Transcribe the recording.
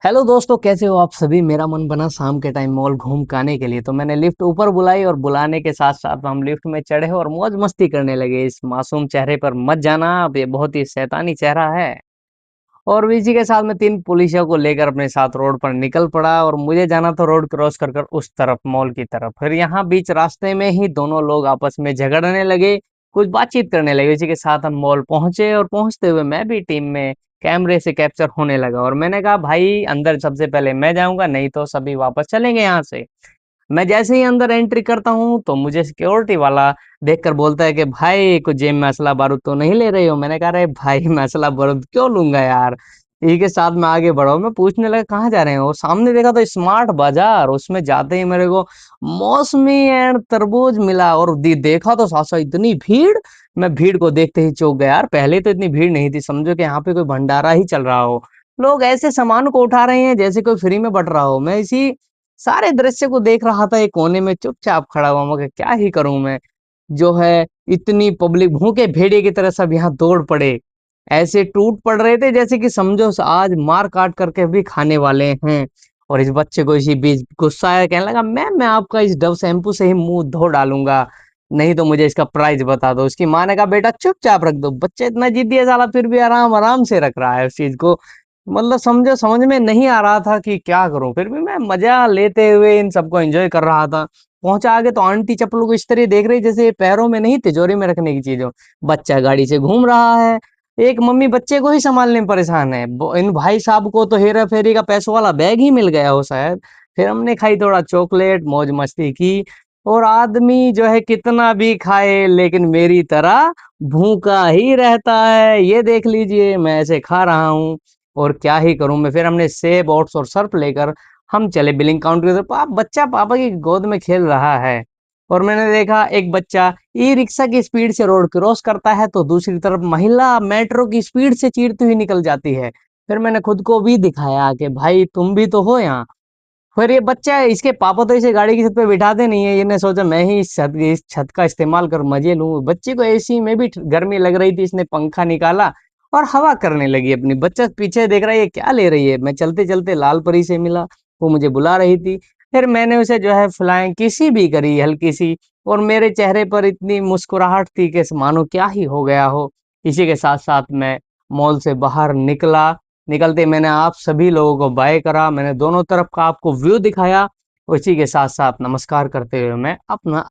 Hello दोस्तों, कैसे हो आप सभी। मेरा मन बना शाम के टाइम मॉल घूम के आने के लिए, तो मैंने लिफ्ट ऊपर बुलाई और बुलाने के साथ साथ हम लिफ्ट में चढ़े और मौज मस्ती करने लगे। इस मासूम चेहरे पर मत जाना आप, ये बहुत ही शैतानी चेहरा है। और इसी के साथ मैं 3 पुलिसों को लेकर अपने साथ रोड पर निकल पड़ा और मुझे जाना था रोड क्रॉस कर कर उस तरफ, मॉल की तरफ। फिर यहाँ बीच रास्ते में ही दोनों लोग आपस में झगड़ने लगे, कुछ बातचीत करने लगे। इसी के साथ हम मॉल पहुंचे और पहुंचते हुए मैं भी टीम में कैमरे से कैप्चर होने लगा और मैंने कहा भाई अंदर सबसे पहले मैं जाऊंगा, नहीं तो सभी वापस चलेंगे यहाँ से। मैं जैसे ही अंदर एंट्री करता हूँ तो मुझे सिक्योरिटी वाला देखकर बोलता है कि भाई कुछ जेब में असला बारूद तो नहीं ले रहे हो। मैंने कहा अरे भाई मैं असला बारूद क्यों लूंगा यार। इसी के साथ मैं आगे बढ़ा, मैं पूछने लगा कहाँ जा रहे हो। सामने देखा तो स्मार्ट बाजार, उसमें जाते ही मेरे को मौसमी एंड तरबूज मिला और देखा तो साथ साथ इतनी भीड़। मैं भीड़ को देखते ही चौंक गया यार, पहले तो इतनी भीड़ नहीं थी, समझो कि यहाँ पे कोई भंडारा ही चल रहा हो। लोग ऐसे सामान को उठा रहे हैं जैसे कोई फ्री में बंट रहा हो। मैं इसी सारे दृश्य को देख रहा था एक कोने में चुपचाप खड़ा हुआ, मगर क्या ही करूं मैं। जो है इतनी पब्लिक भूखे भेड़िए की तरह सब यहाँ दौड़ पड़े, ऐसे टूट पड़ रहे थे जैसे कि समझो आज मार काट करके भी खाने वाले हैं। और इस बच्चे को इसी बीच गुस्सा आया, कहने लगा मैं आपका इस डव शैम्पू से ही मुंह धो डालूंगा, नहीं तो मुझे इसका प्राइस बता दो। उसकी माँ ने कहा बेटा चुपचाप रख दो। बच्चा इतना जिद्दी है साला, फिर भी आराम आराम से रख रहा है उस चीज को। मतलब समझो, समझ में नहीं आ रहा था कि क्या करूं, फिर भी मैं मजा लेते हुए इन सबको एंजॉय कर रहा था। पहुंचा आगे तो आंटी चप्पलों को इस तरह देख रही जैसे ये पैरों में नहीं तिजोरी में रखने की चीज हो। बच्चा गाड़ी से घूम रहा है, एक मम्मी बच्चे को ही संभालने में परेशान है। इन भाई साहब को तो हेरा फेरी का पैसों वाला बैग ही मिल गया हो शायद। फिर हमने खाई थोड़ा चॉकलेट, मौज मस्ती की। और आदमी जो है कितना भी खाए लेकिन मेरी तरह भूखा ही रहता है, ये देख लीजिए मैं ऐसे खा रहा हूँ। और क्या ही करूं मैं। फिर हमने सेब, ओट्स और सर्फ लेकर हम चले बिलिंग काउंटर की तरफ। बच्चा पापा की गोद में खेल रहा है और मैंने देखा एक बच्चा ई रिक्शा की स्पीड से रोड क्रॉस करता है तो दूसरी तरफ महिला मेट्रो की स्पीड से चीरती हुई निकल जाती है। फिर मैंने खुद को भी दिखाया कि भाई तुम भी तो हो यहाँ। फिर ये बच्चा, इसके पापा तो इसे गाड़ी की छत पे बिठाते नहीं है, इसने सोचा मैं ही इस छत का इस्तेमाल कर मजे लूं। बच्चे को एसी में भी गर्मी लग रही थी, इसने पंखा निकाला और हवा करने लगी अपनी। बच्चा पीछे देख रहा है ये क्या ले रही है। मैं चलते चलते लाल परी से मिला, वो मुझे बुला रही थी। फिर मैंने उसे जो है फ्लाइंग किसी भी करी हल्की सी, और मेरे चेहरे पर इतनी मुस्कुराहट थी कि मानो क्या ही हो गया हो। इसी के साथ साथ मैं मॉल से बाहर निकला। निकलते मैंने आप सभी लोगों को बाय करा, मैंने दोनों तरफ का आपको व्यू दिखाया। उसी के साथ साथ नमस्कार करते हुए मैं अपना